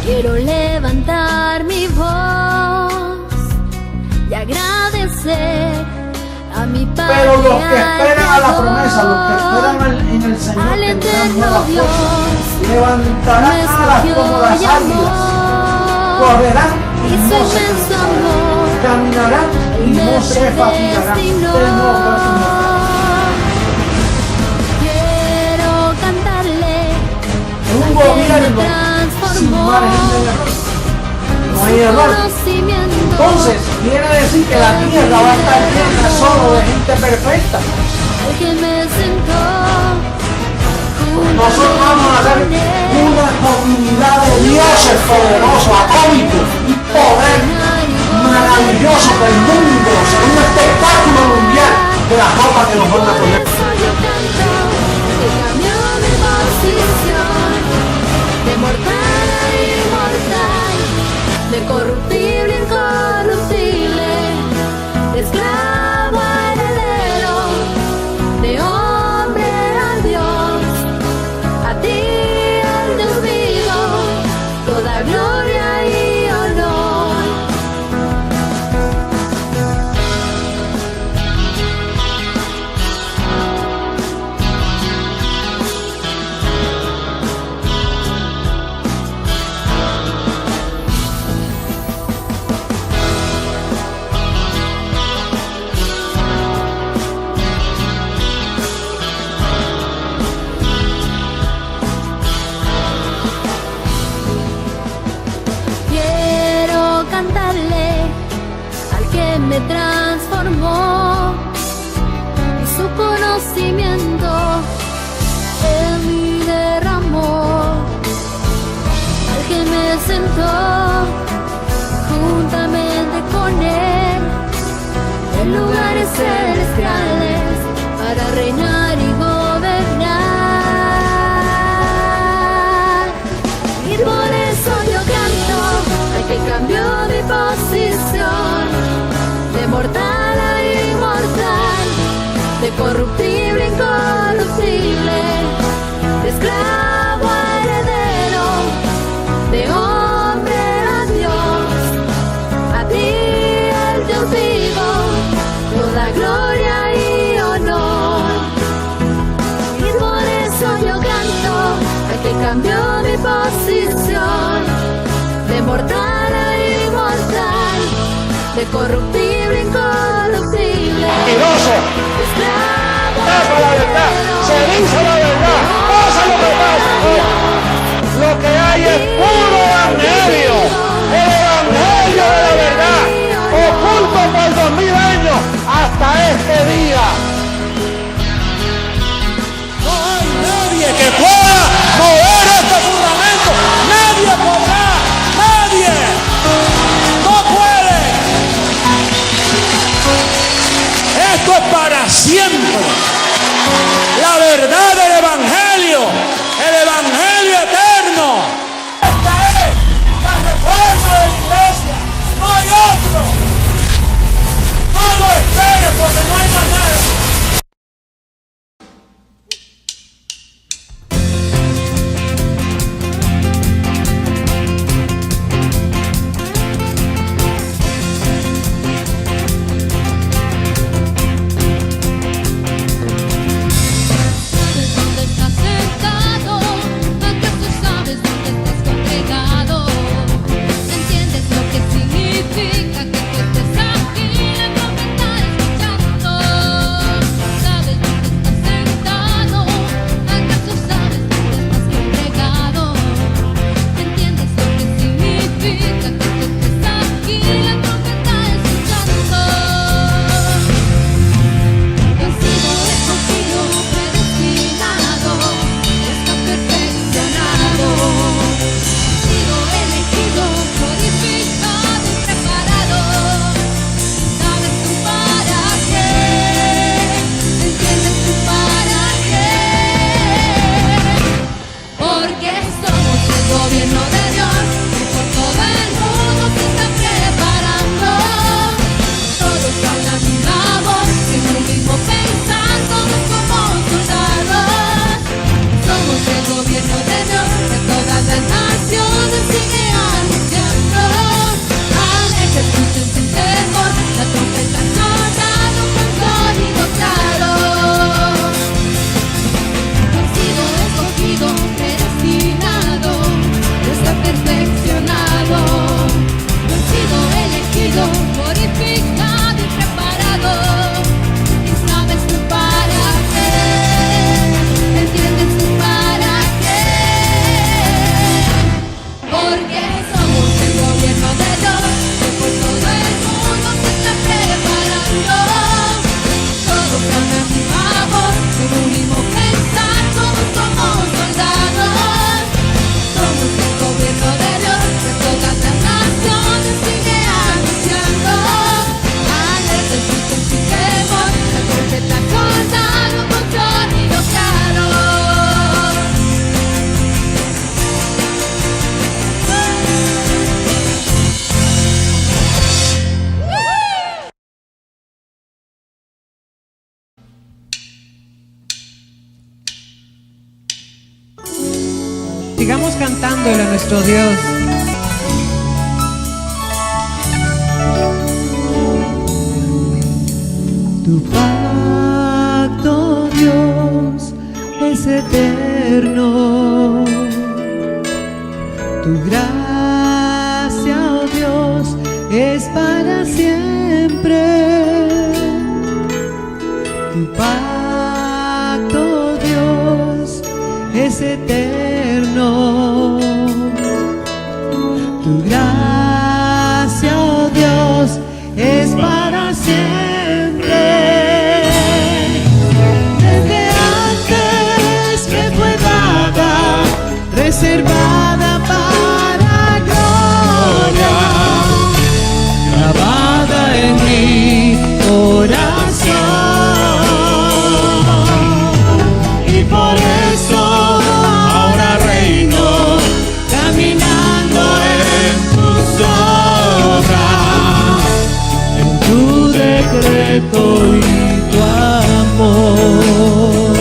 Quiero levantar mi voz y agradecer a mi Padre. Pero los que esperan a la promesa, los que esperan en el Señor, al eterno Dios, levantarán alas como las águilas, correrán y no se cansarán, caminarán y no se fatigarán. Quiero cantarle un gobierno sin margen de error. No hay error. Entonces quiere decir que la tierra va a estar llena solo de gente perfecta. Nosotros vamos a ser una comunidad de dioses poderosos, atómicos y poder maravilloso del mundo, será un espectáculo mundial de la ropa que nos van a poner. De mortal a inmortal, de corruptible a incorruptible, de esclavo a heredero, de hombre a Dios, a ti al Dios vivo, toda gloria y honor. Me transformó y su conocimiento en mí derramó, al que me sentó juntamente con él en lugares celestiales para reinar y gobernar. Y por eso yo canto al que cambió mi posición, de mortal a inmortal, de corruptible a incorruptible, de esclavo a heredero, de hombre a Dios, a ti el Dios vivo, toda gloria y honor. Y por eso yo canto al que cambió mi posición, de mortal a inmortal, de corruptible, incorruptible, mentiroso, tapa la verdad, se dice la verdad, pasa lo que pasa. Lo que hay es puro evangelio, el evangelio de la verdad, oculto por 2000 años hasta este día. No hay nadie que pueda mover este fundamento, nadie podrá, nadie. Esto es para siempre. La verdad del evangelio, el evangelio eterno. Esta es la reforma de la iglesia. No hay otro. No lo esperes porque no hay más nada. gobierno de Dios, de todas las naciones sigue Sigamos cantándole a nuestro Dios. Tu pacto, Dios, es eterno. Tu gracia, oh Dios, es para siempre. Tu pacto, Dios, es eterno. Tu gracia, oh Dios, es para siempre. Desde antes me fue dada, reservada para gloria, grabada en mi corazón. Y por eso ahora reino, caminando en tus obras, en tu decreto y tu amor.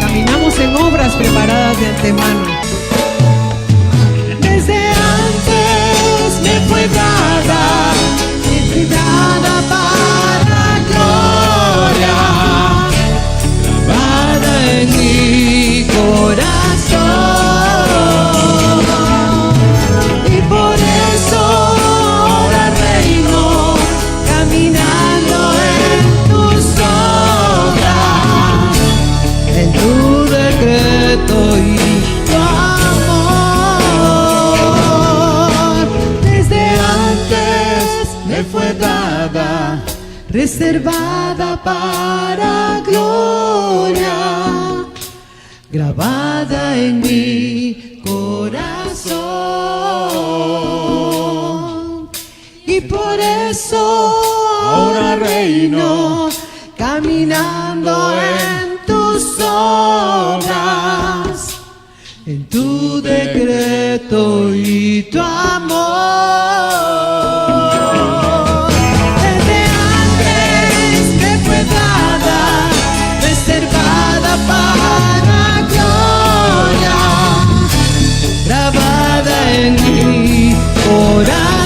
Caminamos en obras preparadas de antemano. Desde antes me fue dada, dada para gloria, grabada en mi corazón. Y por eso ahora reino, caminando en tus obras, en tu decreto y tu amor. Desde antes me fue dada, reservada para gloria, grabada en mi corazón. Y por eso ahora reino, caminando en tus obras, en tu decreto y tu amor. Desde antes me fue dada, reservada para gloria, grabada en mi corazón.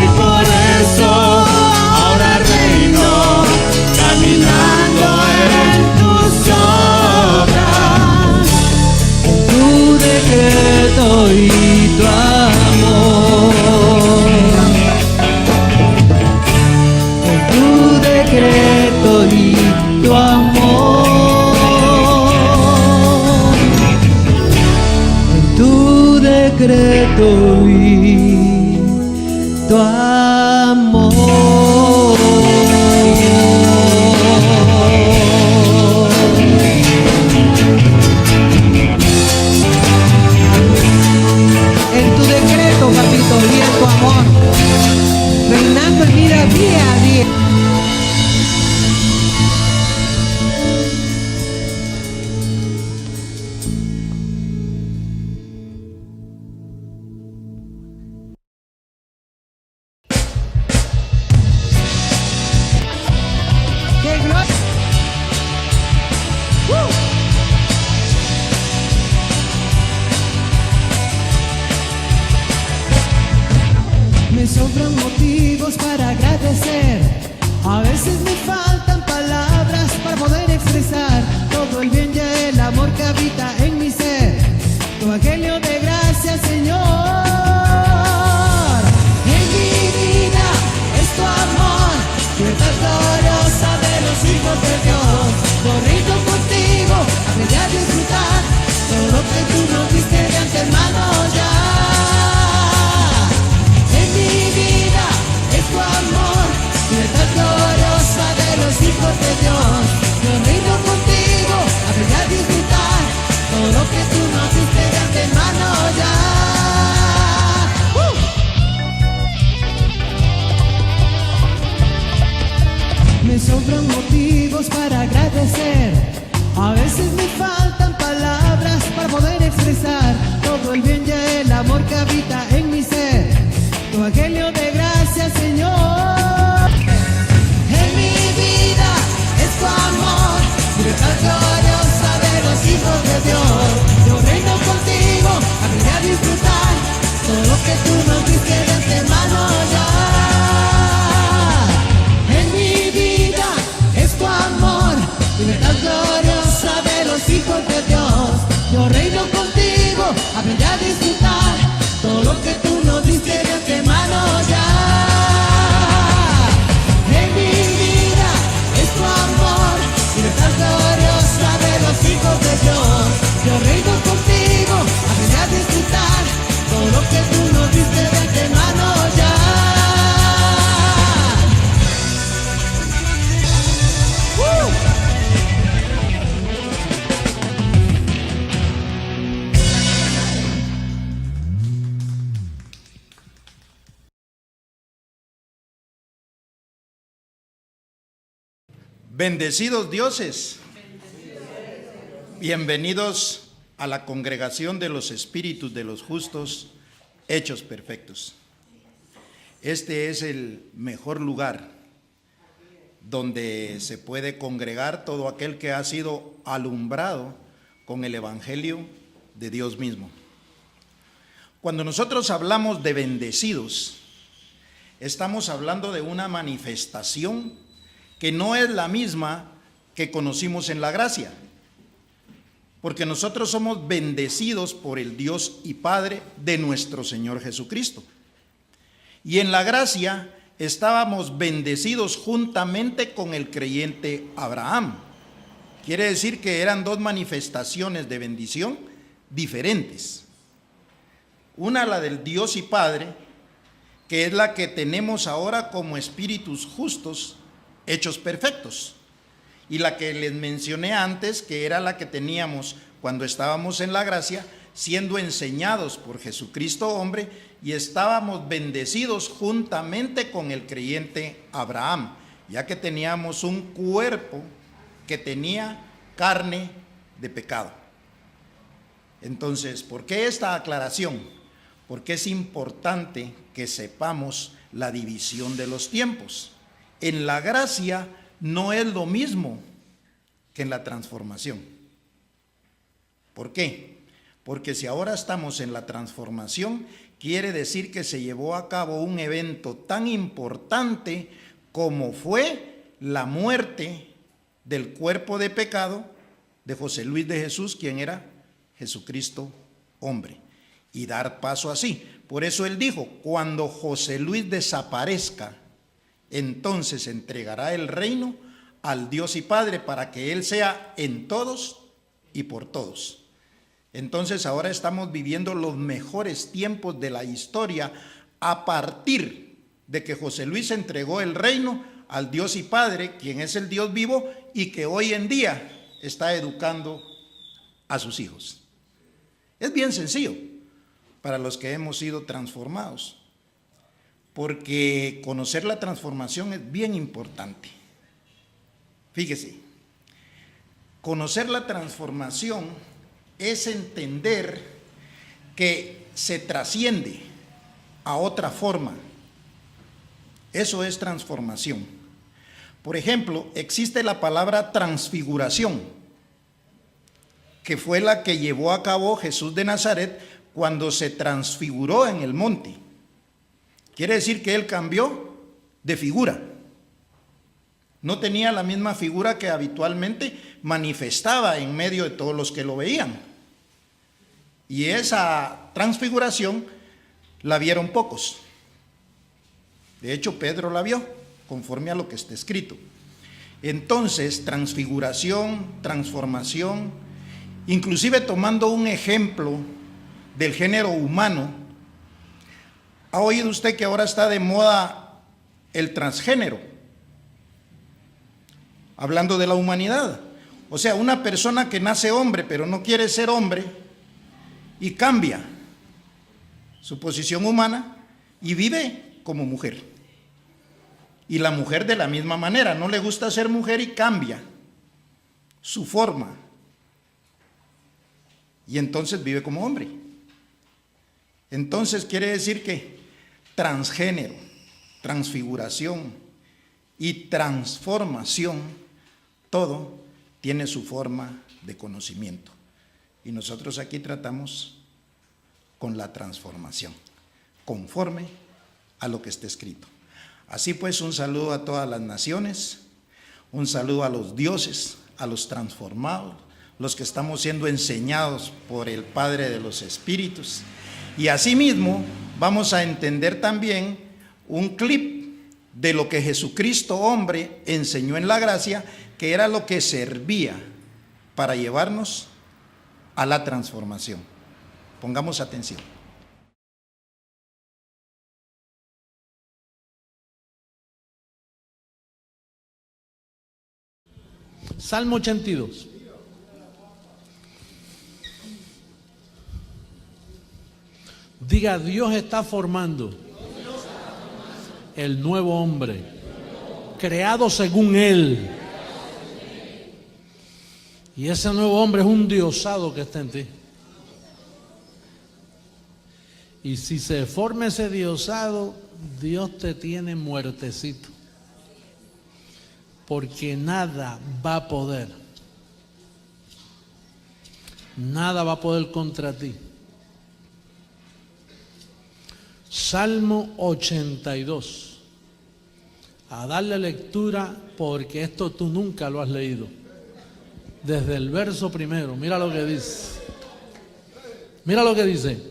Y por eso ahora reino, caminando en tus obras, en tu decreto y tu amor. En tu decreto y tu amor. En tu decreto y tu amor. En tu decreto, papito, y en tu amor, reinando en vida día a día. Bendecidos dioses, bienvenidos a la congregación de los espíritus de los justos hechos perfectos. Este es el mejor lugar donde se puede congregar todo aquel que ha sido alumbrado con el evangelio de Dios mismo. Cuando nosotros hablamos de bendecidos, estamos hablando de una manifestación que no es la misma que conocimos en la gracia, porque nosotros somos bendecidos por el Dios y Padre de nuestro Señor Jesucristo. Y en la gracia estábamos bendecidos juntamente con el creyente Abraham. Quiere decir que eran dos manifestaciones de bendición diferentes. Una, la del Dios y Padre, que es la que tenemos ahora como espíritus justos, hechos perfectos. Y la que les mencioné antes, que era la que teníamos cuando estábamos en la gracia, siendo enseñados por Jesucristo hombre, y estábamos bendecidos juntamente con el creyente Abraham, ya que teníamos un cuerpo que tenía carne de pecado. Entonces, ¿por qué esta aclaración? Porque es importante que sepamos la división de los tiempos. En la gracia no es lo mismo que en la transformación. ¿Por qué? Porque si ahora estamos en la transformación, quiere decir que se llevó a cabo un evento tan importante como fue la muerte del cuerpo de pecado de José Luis de Jesús, quien era Jesucristo hombre, y dar paso así. Por eso él dijo, cuando José Luis desaparezca, entonces entregará el reino al Dios y Padre para que Él sea en todos y por todos. Entonces ahora estamos viviendo los mejores tiempos de la historia a partir de que José Luis entregó el reino al Dios y Padre, quien es el Dios vivo y que hoy en día está educando a sus hijos. Es bien sencillo para los que hemos sido transformados, porque conocer la transformación es bien importante. Fíjese, conocer la transformación es entender que se trasciende a otra forma. Eso es transformación. Por ejemplo, existe la palabra transfiguración, que fue la que llevó a cabo Jesús de Nazaret cuando se transfiguró en el monte. Quiere decir que él cambió de figura. No tenía la misma figura que habitualmente manifestaba en medio de todos los que lo veían. Y esa transfiguración la vieron pocos. De hecho, Pedro la vio, conforme a lo que está escrito. Entonces, transfiguración, transformación, inclusive tomando un ejemplo del género humano, ¿ha oído usted que ahora está de moda el transgénero? Hablando de la humanidad. O sea, una persona que nace hombre pero no quiere ser hombre y cambia su posición humana y vive como mujer. Y la mujer de la misma manera, no le gusta ser mujer y cambia su forma. Y entonces vive como hombre. Entonces quiere decir que transgénero, transfiguración y transformación, todo tiene su forma de conocimiento. Y nosotros aquí tratamos con la transformación, conforme a lo que está escrito. Así pues, un saludo a todas las naciones, un saludo a los dioses, a los transformados, los que estamos siendo enseñados por el Padre de los Espíritus. Y asimismo vamos a entender también un clip de lo que Jesucristo hombre enseñó en la gracia, que era lo que servía para llevarnos a la transformación. Pongamos atención. Salmo 82. Diga, Dios está formando el nuevo hombre, creado según Él, Y ese nuevo hombre es un diosado que está en ti. Y si se forma ese diosado, Dios te tiene muertecito. Porque nada va a poder contra ti. Salmo 82. A darle lectura porque esto tú nunca lo has leído. Desde el verso primero, mira lo que dice. Mira lo que dice.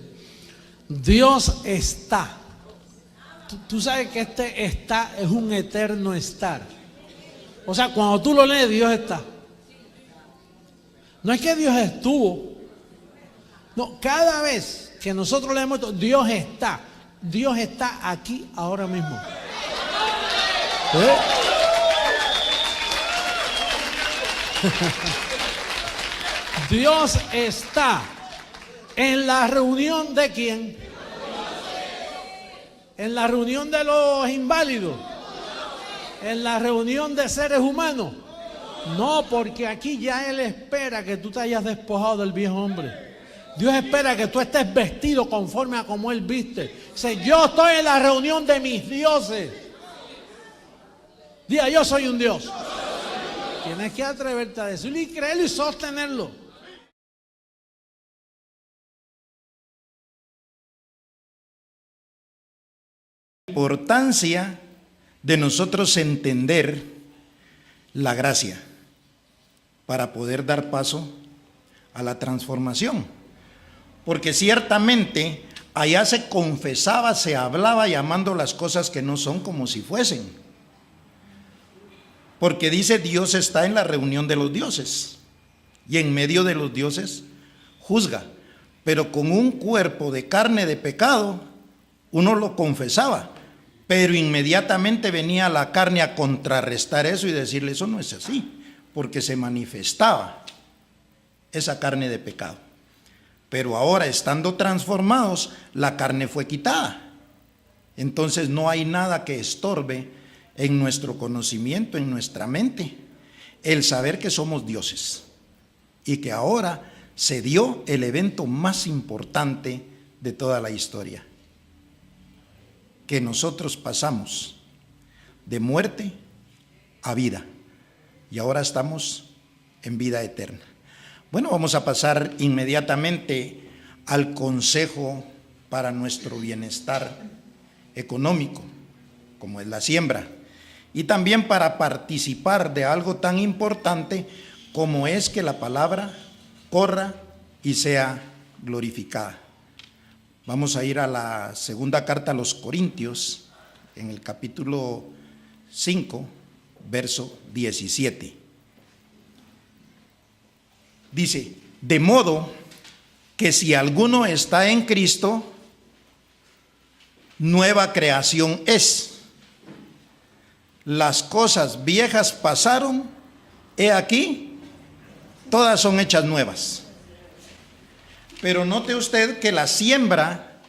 Dios está. Tú sabes que este está es un eterno estar. O sea, cuando tú lo lees, Dios está. No es que Dios estuvo. No, cada vez que nosotros leemos esto, Dios está. Dios está aquí ahora mismo. ¿Eh? Dios está en la reunión de quién? En la reunión de los inválidos. En la reunión de seres humanos. No, porque aquí ya Él espera que tú te hayas despojado del viejo hombre. Dios espera que tú estés vestido conforme a como Él viste. Dice, yo estoy en la reunión de mis dioses. Diga, yo soy un Dios. Tienes que atreverte a decirlo y creerlo y sostenerlo. Importancia de nosotros entender la gracia para poder dar paso a la transformación. Porque ciertamente allá se confesaba, se hablaba llamando las cosas que no son como si fuesen. Porque dice Dios está en la reunión de los dioses y en medio de los dioses juzga. Pero con un cuerpo de carne de pecado uno lo confesaba. Pero inmediatamente venía la carne a contrarrestar eso y decirle, eso no es así, porque se manifestaba esa carne de pecado. Pero ahora, estando transformados, la carne fue quitada. Entonces no hay nada que estorbe en nuestro conocimiento, en nuestra mente, el saber que somos dioses. Y que ahora se dio el evento más importante de toda la historia. Que nosotros pasamos de muerte a vida y ahora estamos en vida eterna. Bueno, vamos a pasar inmediatamente al consejo para nuestro bienestar económico, como es la siembra, y también para participar de algo tan importante como es que la palabra corra y sea glorificada. Vamos a ir a la segunda carta a los Corintios, en el capítulo 5, verso 17. Dice, de modo que si alguno está en Cristo, nueva creación es. Las cosas viejas pasaron, he aquí, todas son hechas nuevas. Pero note usted que la siembra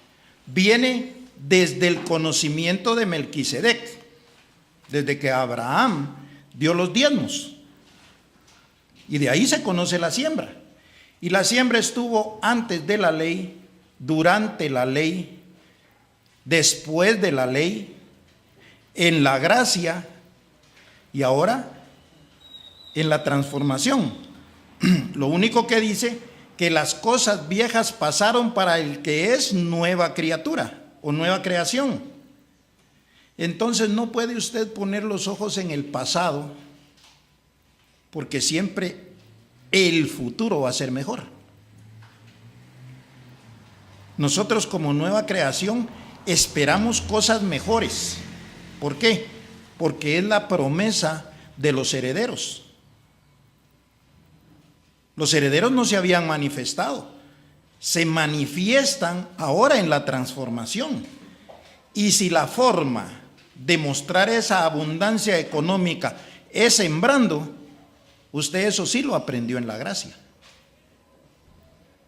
viene desde el conocimiento de Melquisedec, desde que Abraham dio los diezmos. Y de ahí se conoce la siembra. Y la siembra estuvo antes de la ley, durante la ley, después de la ley, en la gracia y ahora en la transformación. Lo único que dice que las cosas viejas pasaron para el que es nueva criatura o nueva creación. Entonces no puede usted poner los ojos en el pasado, porque siempre el futuro va a ser mejor. Nosotros como nueva creación esperamos cosas mejores. ¿Por qué? Porque es la promesa de los herederos. Los herederos no se habían manifestado, se manifiestan ahora en la transformación. Y si la forma de mostrar esa abundancia económica es sembrando, usted eso sí lo aprendió en la gracia.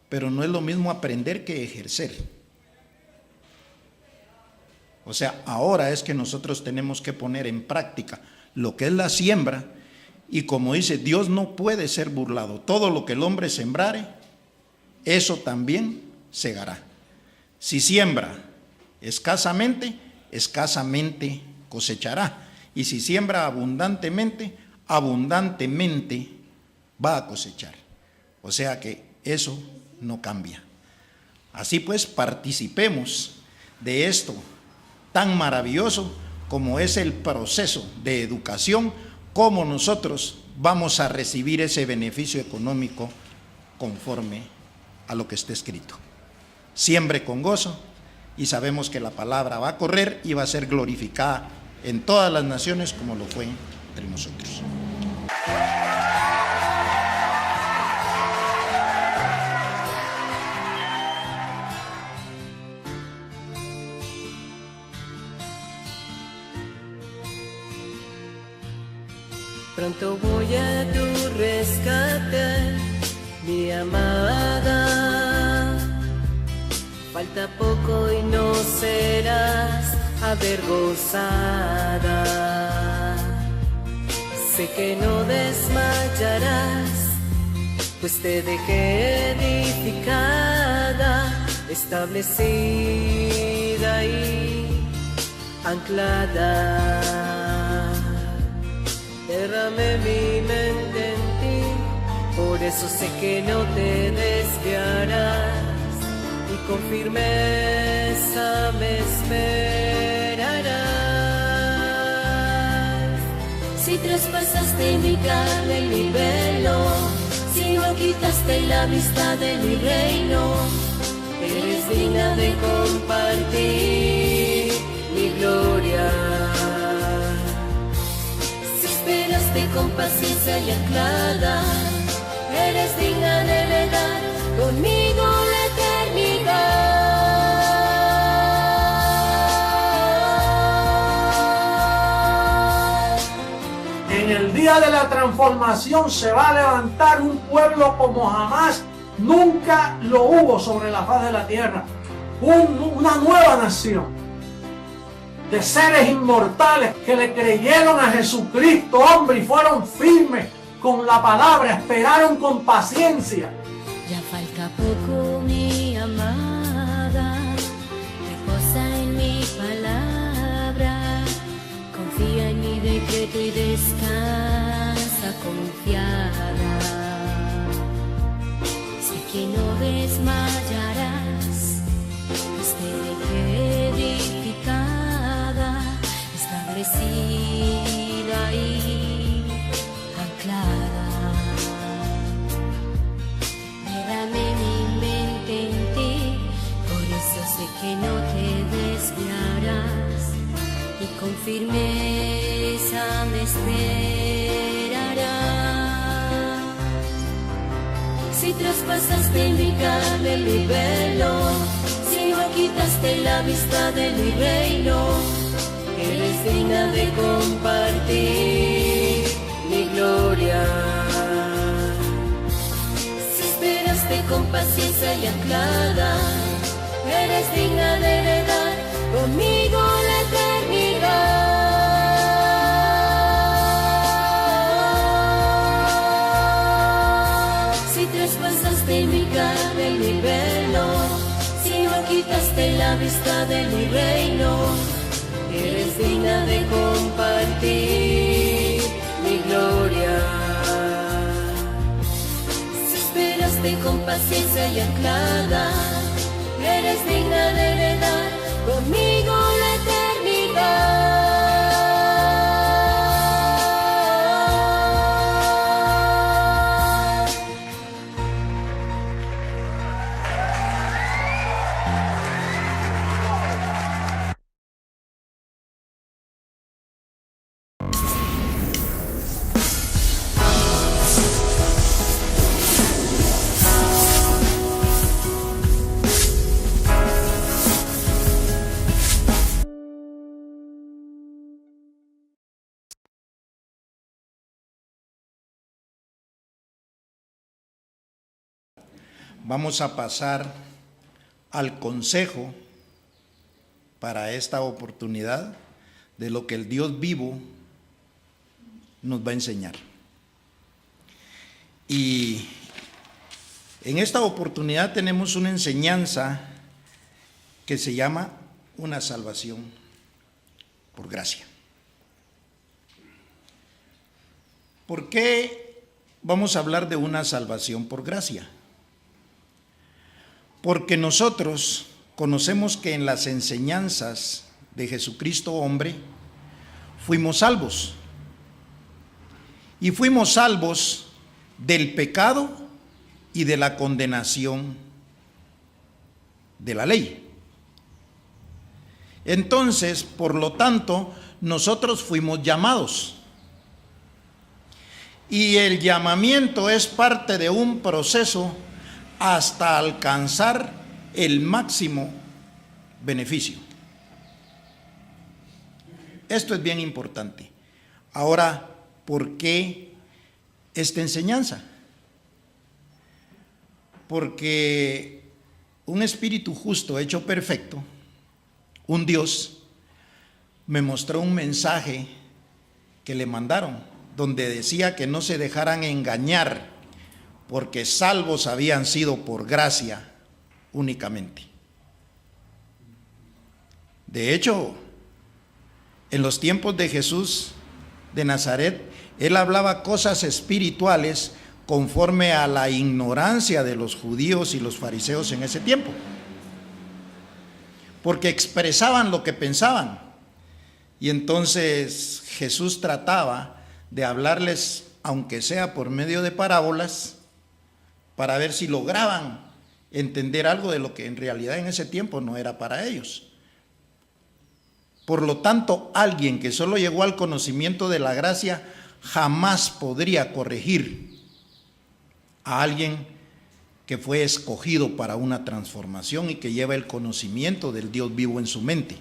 Pero no es lo mismo aprender que ejercer. O sea, ahora es que nosotros tenemos que poner en práctica lo que es la siembra Y como dice, Dios no puede ser burlado. Todo lo que el hombre sembrare, eso también segará. Si siembra escasamente, escasamente cosechará. Y si siembra abundantemente, abundantemente va a cosechar. O sea que eso no cambia. Así pues, participemos de esto tan maravilloso como es el proceso de educación, cómo nosotros vamos a recibir ese beneficio económico conforme a lo que está escrito. Siembre con gozo y sabemos que la palabra va a correr y va a ser glorificada en todas las naciones como lo fue entre nosotros. Pronto voy a tu rescate, mi amada. Falta poco y no serás avergonzada. Sé que no desmayarás, pues te dejé edificada, establecida y anclada. Derramé mi mente en ti, por eso sé que no te desviarás y con firmeza me esperarás. Si traspasaste mi carne, mi velo, si no quitaste la vista de mi reino, eres digna de compartir mi gloria. Con paciencia y anclada, eres digna de heredar conmigo la eternidad. En el día de la transformación se va a levantar un pueblo como jamás nunca lo hubo sobre la faz de la tierra. Una nueva nación de seres inmortales que le creyeron a Jesucristo, hombre, y fueron firmes con la palabra, esperaron con paciencia. Ya falta poco, mi amada, reposa en mi palabra, confía en mi decreto y descansa confiada. Sé que no desmayarás, pues te dejé edificada, establecida y anclada. Derramé mi mente en ti, por eso sé que no te desviarás y con firmeza me esperarás. Si traspasaste mi carne, mi velo, si no quitaste la vista de mi reino, eres digna de compartir mi gloria. Si esperaste con paciencia y anclada, eres digna de heredar conmigo la eternidad. Si traspasaste mi carne, mi velo, si no quitaste la vista de mi reino, eres digna de compartir mi gloria. Si esperaste con paciencia y anclada, eres digna de heredar conmigo la eternidad. Vamos a pasar al consejo para esta oportunidad de lo que el Dios vivo nos va a enseñar. Y en esta oportunidad tenemos una enseñanza que se llama una salvación por gracia. ¿Por qué vamos a hablar de una salvación por gracia? Porque nosotros conocemos que en las enseñanzas de Jesucristo hombre fuimos salvos. Y fuimos salvos del pecado y de la condenación de la ley. Entonces, por lo tanto, nosotros fuimos llamados. Y el llamamiento es parte de un proceso hasta alcanzar el máximo beneficio. Esto es bien importante. Ahora, ¿por qué esta enseñanza? Porque un espíritu justo hecho perfecto, un Dios, me mostró un mensaje que le mandaron, donde decía que no se dejaran engañar, porque salvos habían sido por gracia únicamente. De hecho, en los tiempos de Jesús de Nazaret, él hablaba cosas espirituales conforme a la ignorancia de los judíos y los fariseos en ese tiempo, porque expresaban lo que pensaban. Y entonces Jesús trataba de hablarles, aunque sea por medio de parábolas, para ver si lograban entender algo de lo que en realidad en ese tiempo no era para ellos. Por lo tanto, alguien que solo llegó al conocimiento de la gracia jamás podría corregir a alguien que fue escogido para una transformación y que lleva el conocimiento del Dios vivo en su mente.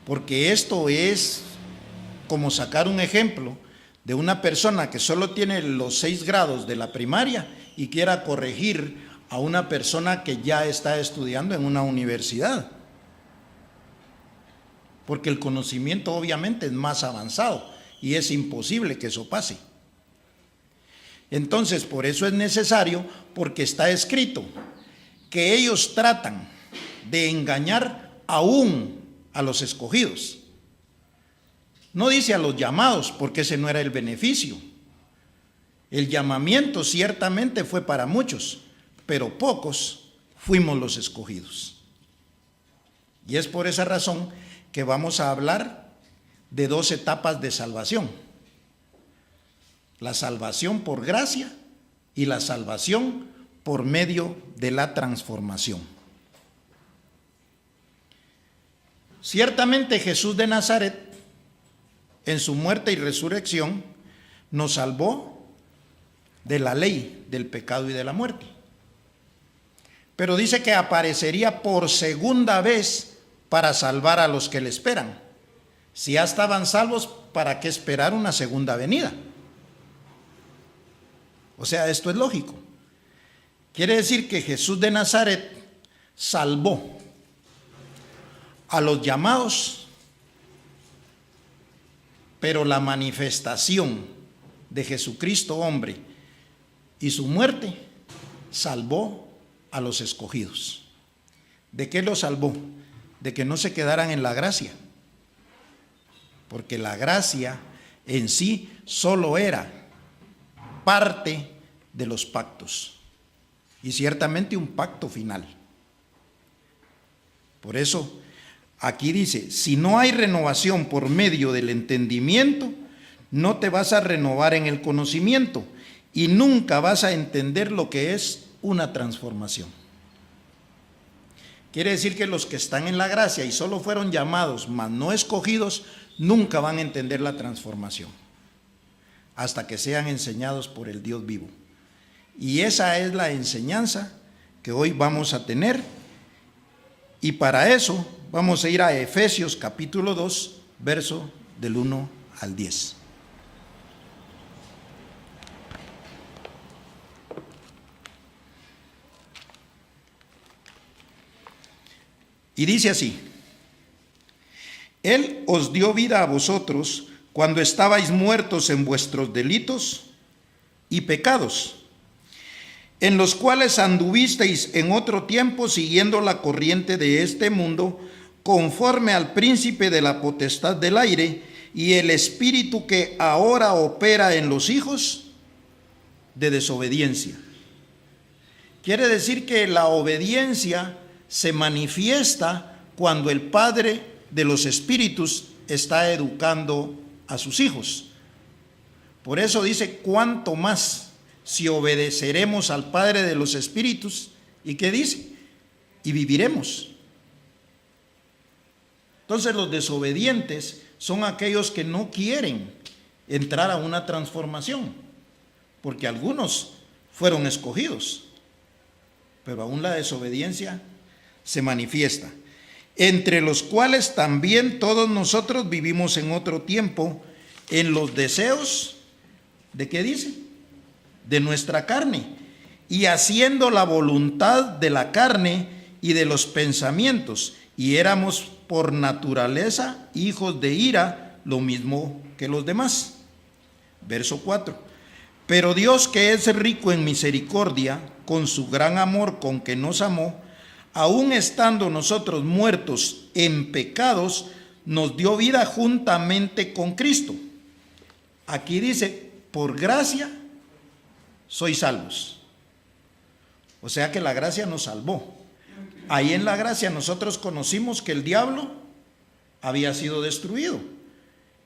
Porque esto es como sacar un ejemplo de una persona que solo tiene los 6 grados de la primaria y quiera corregir a una persona que ya está estudiando en una universidad. Porque el conocimiento obviamente es más avanzado y es imposible que eso pase. Entonces, por eso es necesario, porque está escrito que ellos tratan de engañar aún a los escogidos. No dice a los llamados, porque ese no era el beneficio. El llamamiento ciertamente fue para muchos, pero pocos fuimos los escogidos. Y es por esa razón que vamos a hablar de 2 etapas de salvación: la salvación por gracia y la salvación por medio de la transformación. Ciertamente Jesús de Nazaret, en su muerte y resurrección, nos salvó de la ley, del pecado y de la muerte. Pero dice que aparecería por segunda vez para salvar a los que le esperan. Si ya estaban salvos, ¿para qué esperar una segunda venida? O sea, esto es lógico. Quiere decir que Jesús de Nazaret salvó a los llamados, pero la manifestación de Jesucristo hombre y su muerte salvó a los escogidos. ¿De qué los salvó? De que no se quedaran en la gracia, porque la gracia en sí solo era parte de los pactos, y ciertamente un pacto final. Por eso aquí dice: si no hay renovación por medio del entendimiento, no te vas a renovar en el conocimiento y nunca vas a entender lo que es una transformación. Quiere decir que los que están en la gracia y solo fueron llamados, mas no escogidos, nunca van a entender la transformación hasta que sean enseñados por el Dios vivo. Y esa es la enseñanza que hoy vamos a tener. Y para eso vamos a ir a Efesios capítulo 2, verso del 1 al 10. Y dice así: Él os dio vida a vosotros cuando estabais muertos en vuestros delitos y pecados, en los cuales anduvisteis en otro tiempo siguiendo la corriente de este mundo, conforme al príncipe de la potestad del aire y el espíritu que ahora opera en los hijos de desobediencia. Quiere decir que la obediencia se manifiesta cuando el Padre de los espíritus está educando a sus hijos. Por eso dice, cuánto más si obedeceremos al Padre de los espíritus. ¿Y qué dice? Y viviremos. Entonces los desobedientes son aquellos que no quieren entrar a una transformación, porque algunos fueron escogidos, pero aún la desobediencia se manifiesta, entre los cuales también todos nosotros vivimos en otro tiempo, en los deseos, ¿de qué dice? De nuestra carne, y haciendo la voluntad de la carne y de los pensamientos, y éramos por naturaleza hijos de ira, lo mismo que los demás. Verso 4. Pero Dios, que es rico en misericordia, con su gran amor con que nos amó, aun estando nosotros muertos en pecados, nos dio vida juntamente con Cristo. Aquí dice, por gracia sois salvos. O sea que la gracia nos salvó. Ahí en la gracia nosotros conocimos que el diablo había sido destruido,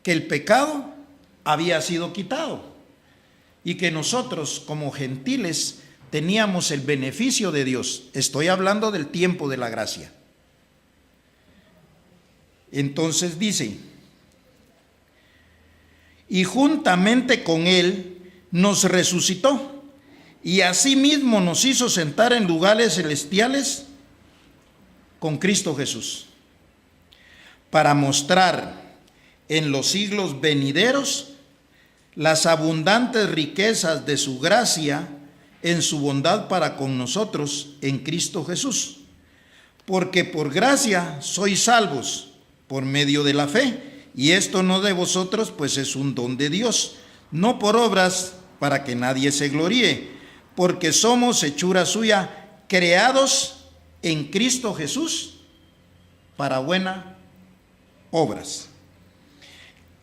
que el pecado había sido quitado y que nosotros como gentiles teníamos el beneficio de Dios. Estoy hablando del tiempo de la gracia. Entonces dice, y juntamente con él nos resucitó y asimismo nos hizo sentar en lugares celestiales con Cristo Jesús, para mostrar en los siglos venideros las abundantes riquezas de su gracia en su bondad para con nosotros en Cristo Jesús. Porque por gracia sois salvos por medio de la fe, y esto no de vosotros, pues es un don de Dios, no por obras para que nadie se gloríe, porque somos hechura suya, creados en Cristo Jesús para buenas obras,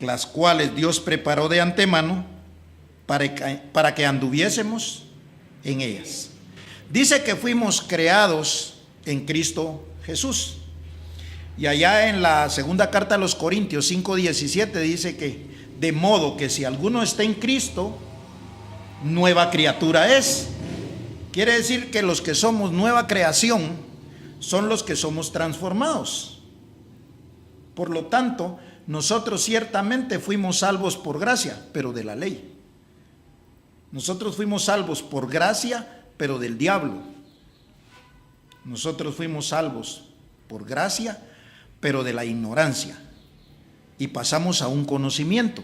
las cuales Dios preparó de antemano para que anduviésemos en ellas. Dice que fuimos creados en Cristo Jesús. Y allá en la segunda carta a los Corintios 5:17 dice que de modo que si alguno está en Cristo, nueva criatura es. Quiere decir que los que somos nueva creación son los que somos transformados. Por lo tanto, nosotros ciertamente fuimos salvos por gracia, pero de la ley. Nosotros fuimos salvos por gracia, pero del diablo. Nosotros fuimos salvos por gracia, pero de la ignorancia. Y pasamos a un conocimiento.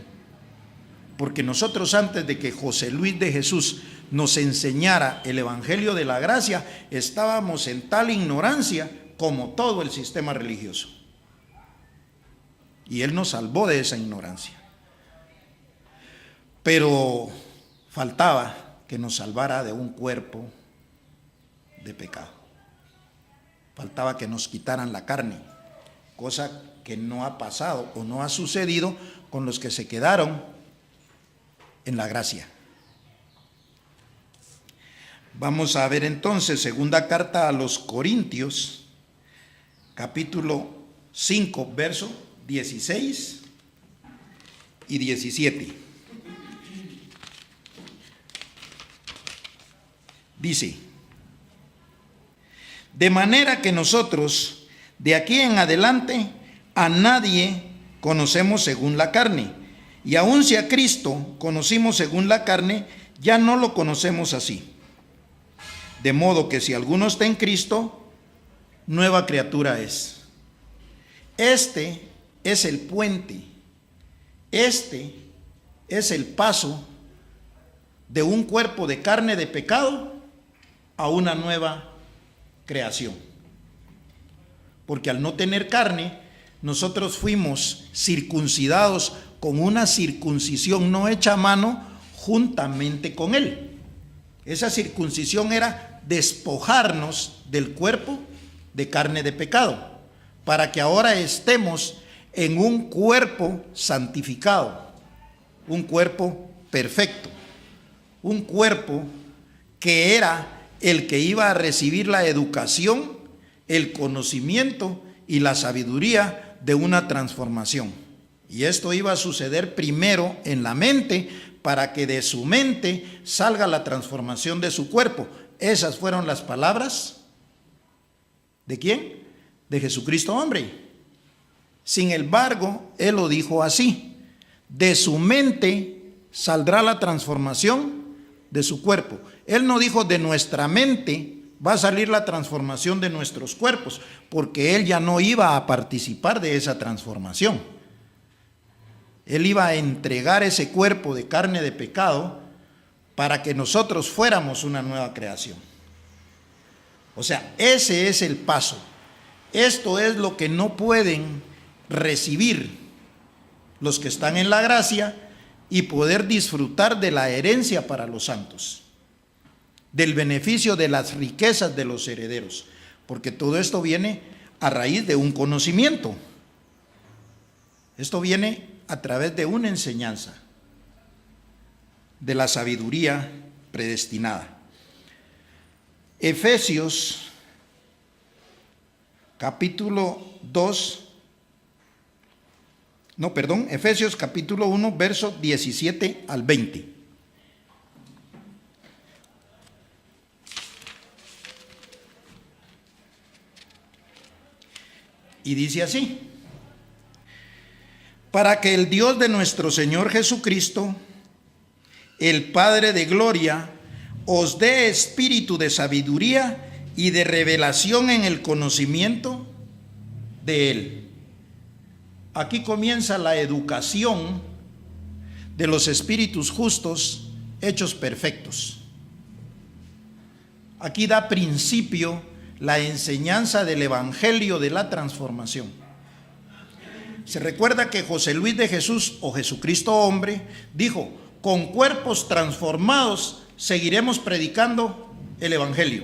Porque nosotros, antes de que José Luis de Jesús nos enseñara el evangelio de la gracia, estábamos en tal ignorancia como todo el sistema religioso. Y él nos salvó de esa ignorancia. Pero faltaba que nos salvara de un cuerpo de pecado. Faltaba que nos quitaran la carne, cosa que no ha pasado o no ha sucedido con los que se quedaron en la gracia. Vamos a ver entonces segunda carta a los Corintios, capítulo 5, verso 16 y 17. Dice, de manera que nosotros de aquí en adelante a nadie conocemos según la carne, y aun si a Cristo conocimos según la carne, ya no lo conocemos así. De modo que si alguno está en Cristo, nueva criatura es. Este es el puente, este es el paso de un cuerpo de carne de pecado a una nueva creación. Porque al no tener carne, nosotros fuimos circuncidados con una circuncisión no hecha a mano, juntamente con él. Esa circuncisión era despojarnos del cuerpo de carne de pecado, para que ahora estemos en un cuerpo santificado, un cuerpo perfecto, un cuerpo que era el que iba a recibir la educación, el conocimiento y la sabiduría de una transformación. Y esto iba a suceder primero en la mente, para que de su mente salga la transformación de su cuerpo. Esas fueron las palabras ¿de quién? De Jesucristo hombre. Sin embargo, Él lo dijo así: de su mente saldrá la transformación de su cuerpo. Él no dijo de nuestra mente va a salir la transformación de nuestros cuerpos, porque Él ya no iba a participar de esa transformación. Él iba a entregar ese cuerpo de carne de pecado para que nosotros fuéramos una nueva creación. O sea, ese es el paso. Esto es lo que no pueden recibir los que están en la gracia y poder disfrutar de la herencia para los santos, del beneficio de las riquezas de los herederos, porque todo esto viene a raíz de un conocimiento. Esto viene a través de una enseñanza de la sabiduría predestinada. Efesios capítulo 1, verso 17 al 20. Y dice así: para que el Dios de nuestro Señor Jesucristo, el Padre de gloria, os dé espíritu de sabiduría y de revelación en el conocimiento de Él. Aquí comienza la educación de los espíritus justos hechos perfectos. Aquí da principio la enseñanza del Evangelio de la transformación. Se recuerda que José Luis de Jesús, o Jesucristo hombre, dijo: con cuerpos transformados seguiremos predicando el Evangelio.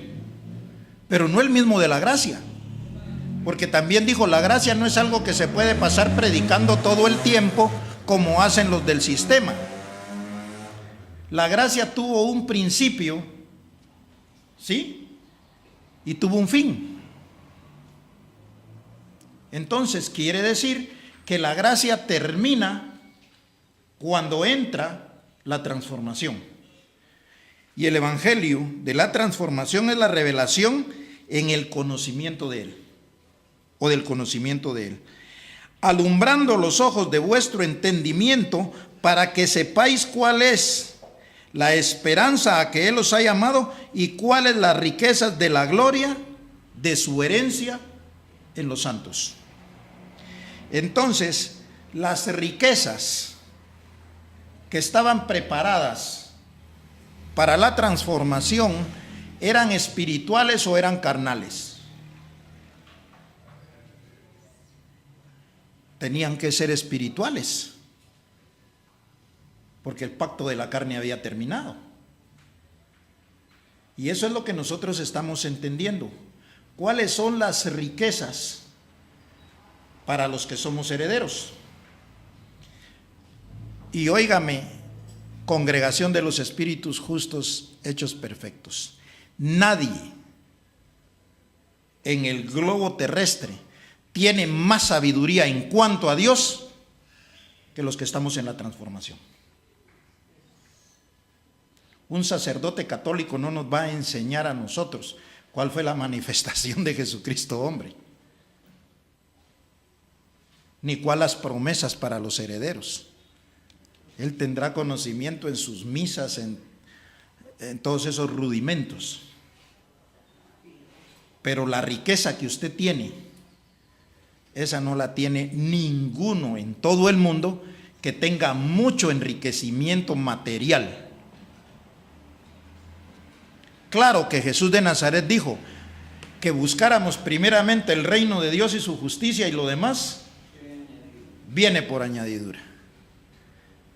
Pero no el mismo de la gracia, porque también dijo: la gracia no es algo que se puede pasar predicando todo el tiempo como hacen los del sistema. La gracia tuvo un principio, ¿sí? Y tuvo un fin. Entonces quiere decir que la gracia termina cuando entra la transformación. Y el Evangelio de la transformación es la revelación en el conocimiento de Él, o del conocimiento de Él, alumbrando los ojos de vuestro entendimiento, para que sepáis cuál es la esperanza a que Él os ha llamado y cuáles las riquezas de la gloria de su herencia en los santos. Entonces, las riquezas que estaban preparadas para la transformación, ¿eran espirituales o eran carnales? Tenían que ser espirituales, porque el pacto de la carne había terminado. Y eso es lo que nosotros estamos entendiendo. ¿Cuáles son las riquezas para los que somos herederos? Y óigame, congregación de los espíritus justos hechos perfectos, nadie en el globo terrestre tiene más sabiduría en cuanto a Dios que los que estamos en la transformación. Un sacerdote católico no nos va a enseñar a nosotros cuál fue la manifestación de Jesucristo hombre, ni cuáles las promesas para los herederos. Él tendrá conocimiento en sus misas, en todos esos rudimentos. Pero la riqueza que usted tiene, esa no la tiene ninguno en todo el mundo que tenga mucho enriquecimiento material. Claro que Jesús de Nazaret dijo que buscáramos primeramente el reino de Dios y su justicia, y lo demás viene por añadidura.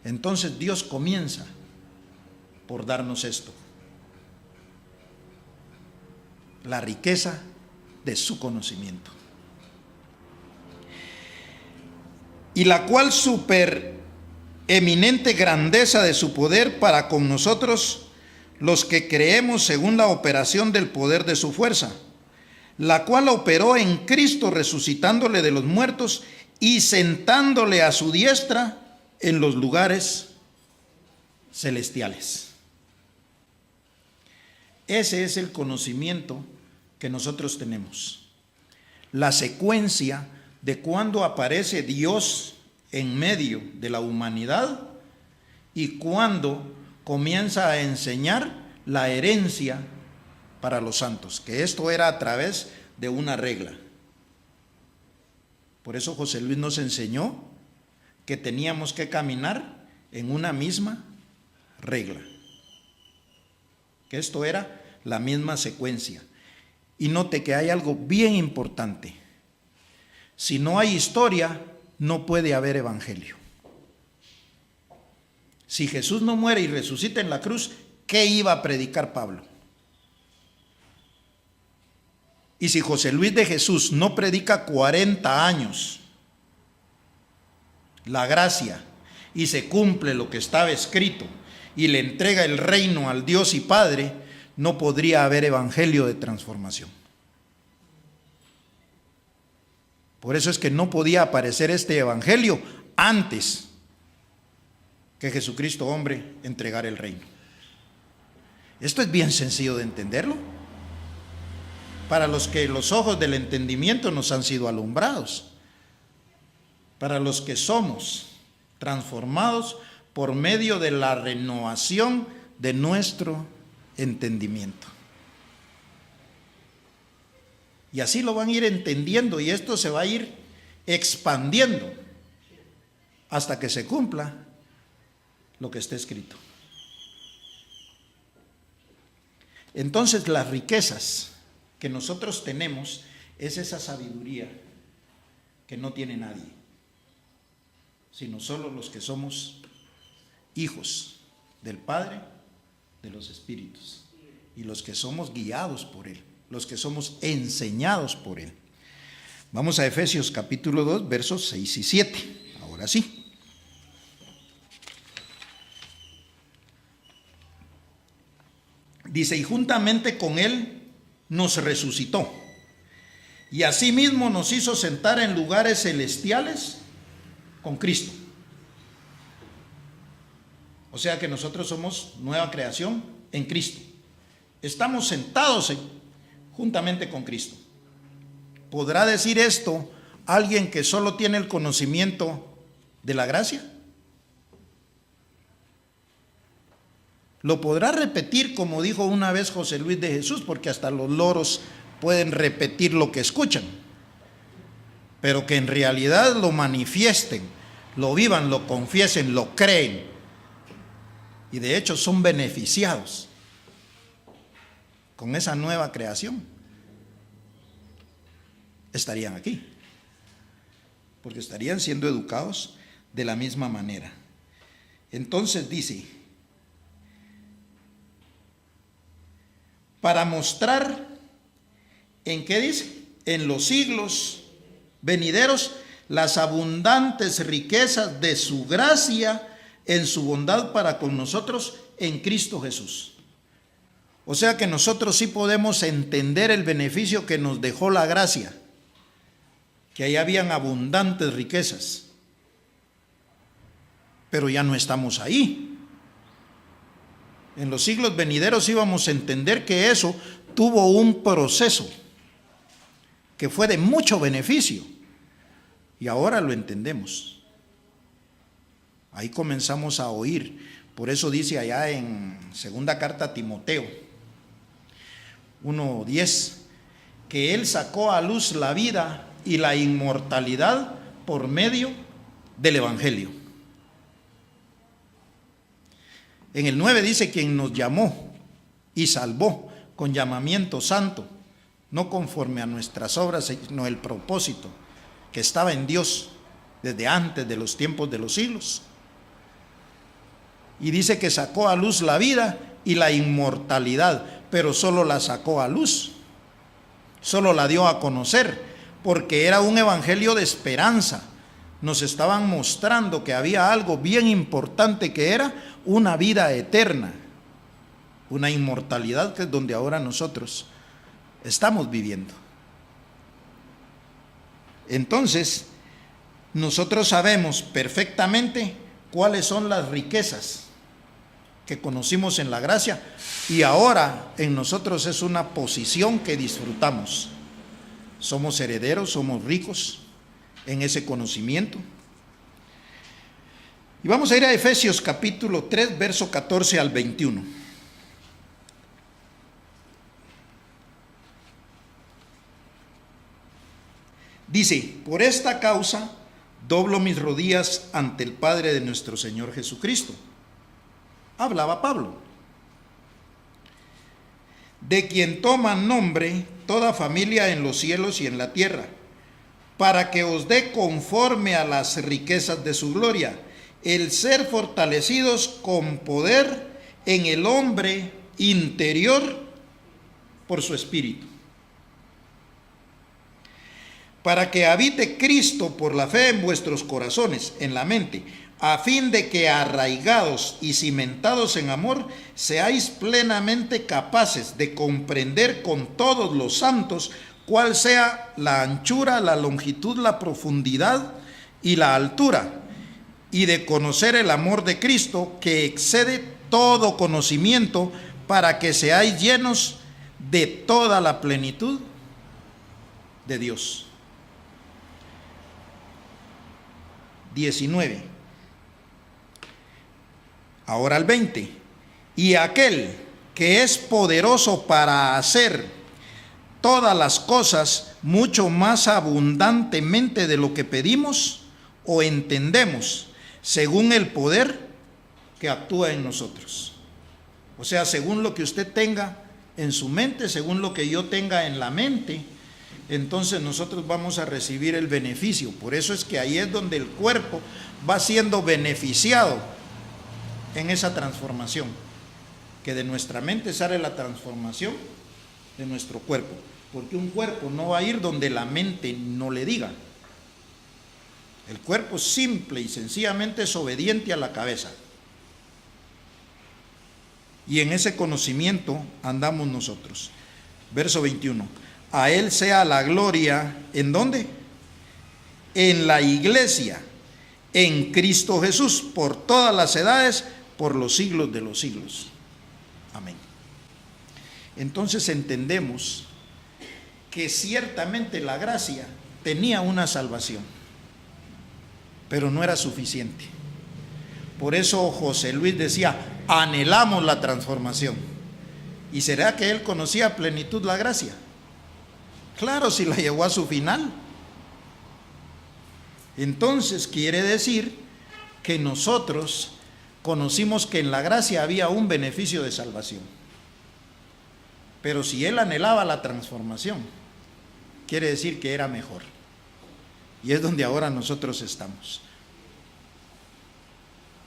Entonces Dios comienza por darnos esto: la riqueza de su conocimiento, y la cual supereminente grandeza de su poder para con nosotros, los que creemos según la operación del poder de su fuerza, la cual operó en Cristo resucitándole de los muertos y sentándole a su diestra en los lugares celestiales. Ese es el conocimiento que nosotros tenemos. La secuencia de cuando aparece Dios en medio de la humanidad y cuando comienza a enseñar la herencia para los santos, que esto era a través de una regla. Por eso José Luis nos enseñó que teníamos que caminar en una misma regla, que esto era la misma secuencia. Y note que hay algo bien importante: si no hay historia, no puede haber evangelio. Si Jesús no muere y resucita en la cruz, ¿qué iba a predicar Pablo? Y si José Luis de Jesús no predica 40 años la gracia y se cumple lo que estaba escrito y le entrega el reino al Dios y Padre, no podría haber evangelio de transformación. Por eso es que no podía aparecer este evangelio antes que Jesucristo hombre entregara el reino. Esto es bien sencillo de entenderlo, para los que los ojos del entendimiento nos han sido alumbrados, para los que somos transformados por medio de la renovación de nuestro entendimiento. Y así lo van a ir entendiendo, y esto se va a ir expandiendo hasta que se cumpla lo que está escrito. Entonces, las riquezas que nosotros tenemos es esa sabiduría que no tiene nadie, sino solo los que somos hijos del Padre de los Espíritus, y los que somos guiados por Él, los que somos enseñados por Él. Vamos a Efesios capítulo 2, versos 6 y 7. Ahora sí. Dice: y juntamente con Él nos resucitó, y asimismo nos hizo sentar en lugares celestiales con Cristo. O sea que nosotros somos nueva creación en Cristo. Estamos sentados juntamente con Cristo. ¿Podrá decir esto alguien que solo tiene el conocimiento de la gracia? Lo podrá repetir, como dijo una vez José Luis de Jesús, porque hasta los loros pueden repetir lo que escuchan, pero que en realidad lo manifiesten, lo vivan, lo confiesen, lo creen, y de hecho son beneficiados con esa nueva creación, estarían aquí, porque estarían siendo educados de la misma manera. Entonces dice: para mostrar, ¿en qué dice? En los siglos venideros las abundantes riquezas de su gracia en su bondad para con nosotros en Cristo Jesús. O sea que nosotros sí podemos entender el beneficio que nos dejó la gracia, que ahí habían abundantes riquezas, pero ya no estamos ahí. En los siglos venideros íbamos a entender que eso tuvo un proceso que fue de mucho beneficio, y ahora lo entendemos. Ahí comenzamos a oír. Por eso dice allá en segunda carta a Timoteo 1:10 que Él sacó a luz la vida y la inmortalidad por medio del Evangelio. En el 9 dice: quien nos llamó y salvó con llamamiento santo, no conforme a nuestras obras, sino el propósito que estaba en Dios desde antes de los tiempos de los siglos. Y dice que sacó a luz la vida y la inmortalidad, pero solo la sacó a luz, solo la dio a conocer, porque era un evangelio de esperanza. Nos estaban mostrando que había algo bien importante, que era una vida eterna, una inmortalidad, que es donde ahora nosotros estamos viviendo. Entonces, nosotros sabemos perfectamente cuáles son las riquezas que conocimos en la gracia, y ahora en nosotros es una posición que disfrutamos. Somos herederos, somos ricos en ese conocimiento. Y vamos a ir a Efesios capítulo 3, verso 14 al 21. Dice: por esta causa doblo mis rodillas ante el Padre de nuestro Señor Jesucristo. Hablaba Pablo, de quien toma nombre toda familia en los cielos y en la tierra, para que os dé conforme a las riquezas de su gloria, el ser fortalecidos con poder en el hombre interior por su espíritu, para que habite Cristo por la fe en vuestros corazones, en la mente, a fin de que, arraigados y cimentados en amor, seáis plenamente capaces de comprender con todos los santos cuál sea la anchura, la longitud, la profundidad y la altura, y de conocer el amor de Cristo, que excede todo conocimiento, para que seáis llenos de toda la plenitud de Dios. 19. Ahora el 20. Y aquel que es poderoso para hacer todas las cosas mucho más abundantemente de lo que pedimos o entendemos, según el poder que actúa en nosotros. O sea, según lo que usted tenga en su mente, según lo que yo tenga en la mente, entonces nosotros vamos a recibir el beneficio. Por eso es que ahí es donde el cuerpo va siendo beneficiado en esa transformación, que de nuestra mente sale la transformación de nuestro cuerpo, porque un cuerpo no va a ir donde la mente no le diga. El cuerpo simple y sencillamente es obediente a la cabeza, y en ese conocimiento andamos nosotros. Verso 21. A Él sea la gloria, ¿en dónde? En la iglesia, en Cristo Jesús, por todas las edades, por los siglos de los siglos. Amén. Entonces entendemos que ciertamente la gracia tenía una salvación, pero no era suficiente. Por eso José Luis decía: anhelamos la transformación. ¿Y será que él conocía a plenitud la gracia? Claro, si la llevó a su final. Entonces quiere decir que nosotros conocimos que en la gracia había un beneficio de salvación. Pero si él anhelaba la transformación, quiere decir que era mejor. Y es donde ahora nosotros estamos,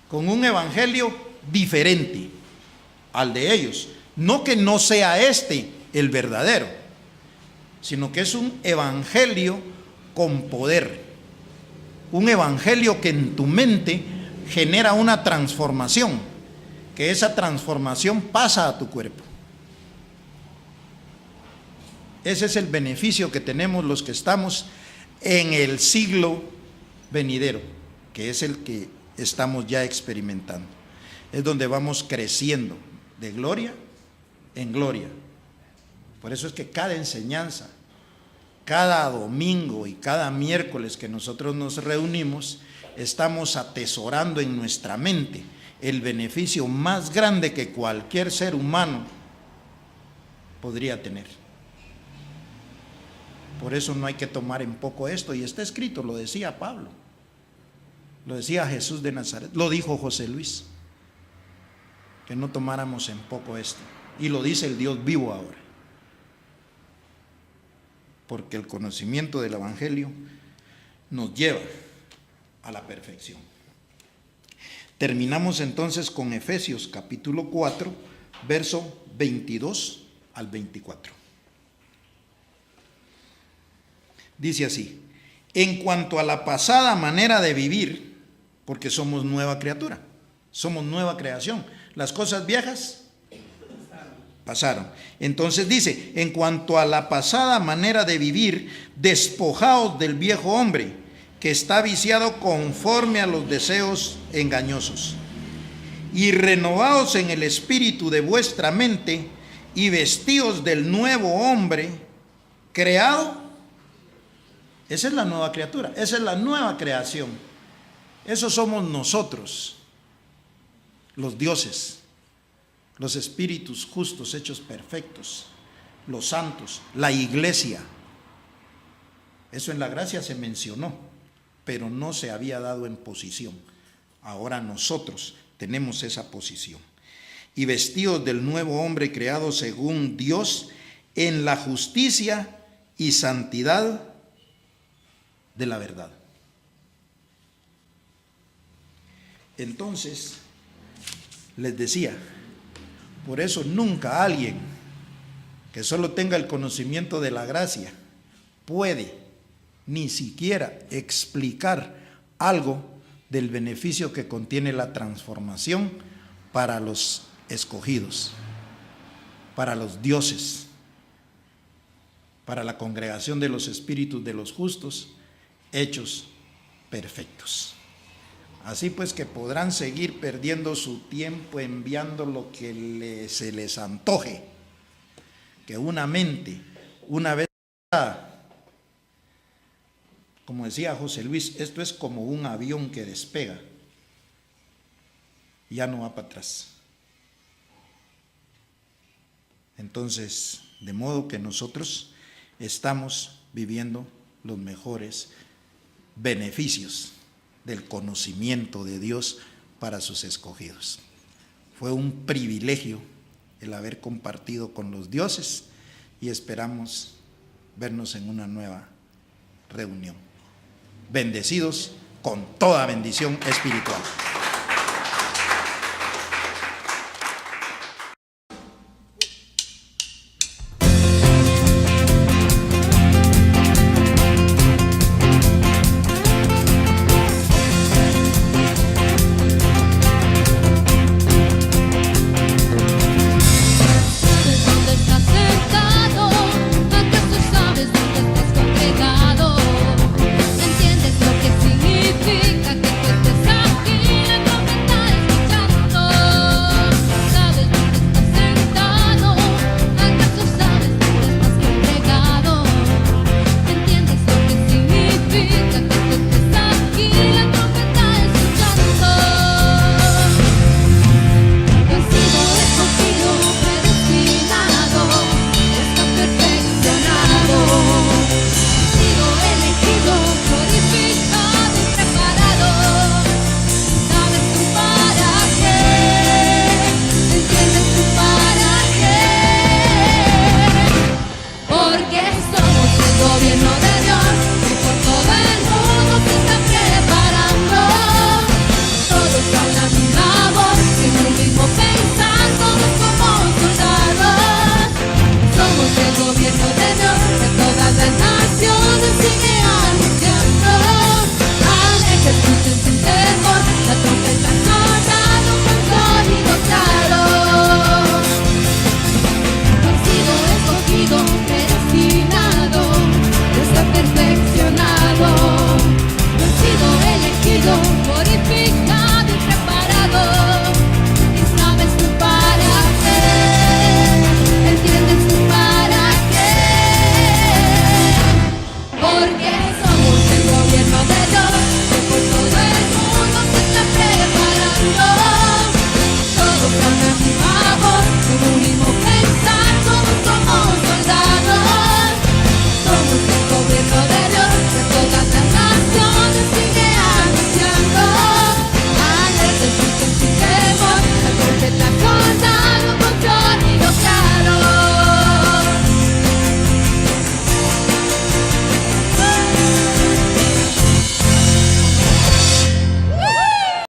con un evangelio diferente al de ellos. No que no sea este el verdadero, sino que es un evangelio con poder. Un evangelio que en tu mente genera una transformación, que esa transformación pasa a tu cuerpo. Ese es el beneficio que tenemos los que estamos en el siglo venidero, que es el que estamos ya experimentando. Es donde vamos creciendo de gloria en gloria. Por eso es que cada enseñanza, cada domingo y cada miércoles que nosotros nos reunimos, estamos atesorando en nuestra mente el beneficio más grande que cualquier ser humano podría tener. Por eso no hay que tomar en poco esto, y está escrito, lo decía Pablo, lo decía Jesús de Nazaret, lo dijo José Luis, que no tomáramos en poco esto, y lo dice el Dios vivo ahora, porque el conocimiento del evangelio nos lleva a la perfección. Terminamos entonces con Efesios capítulo 4, verso 22 al 24. Dice así: en cuanto a la pasada manera de vivir, porque somos nueva criatura, somos nueva creación, las cosas viejas pasaron. Entonces dice: en cuanto a la pasada manera de vivir, despojaos del viejo hombre, que está viciado conforme a los deseos engañosos, y renovaos en el espíritu de vuestra mente, y vestíos del nuevo hombre, creado. Esa es la nueva criatura, esa es la nueva creación. Eso somos nosotros, los dioses, los espíritus justos hechos perfectos, los santos, la iglesia. Eso en la gracia se mencionó, pero no se había dado en posición. Ahora nosotros tenemos esa posición. Y vestidos del nuevo hombre creado según Dios, en la justicia y santidad de la verdad. Entonces, les decía, por eso nunca alguien que solo tenga el conocimiento de la gracia puede ni siquiera explicar algo del beneficio que contiene la transformación para los escogidos, para los dioses, para la congregación de los espíritus de los justos, hechos perfectos. Así pues que podrán seguir perdiendo su tiempo enviando lo que se les antoje, que una mente, una vez, como decía José Luis, esto es como un avión que despega, ya no va para atrás. Entonces, de modo que nosotros estamos viviendo los mejores beneficios del conocimiento de Dios para sus escogidos. Fue un privilegio el haber compartido con los dioses y esperamos vernos en una nueva reunión. Bendecidos con toda bendición espiritual.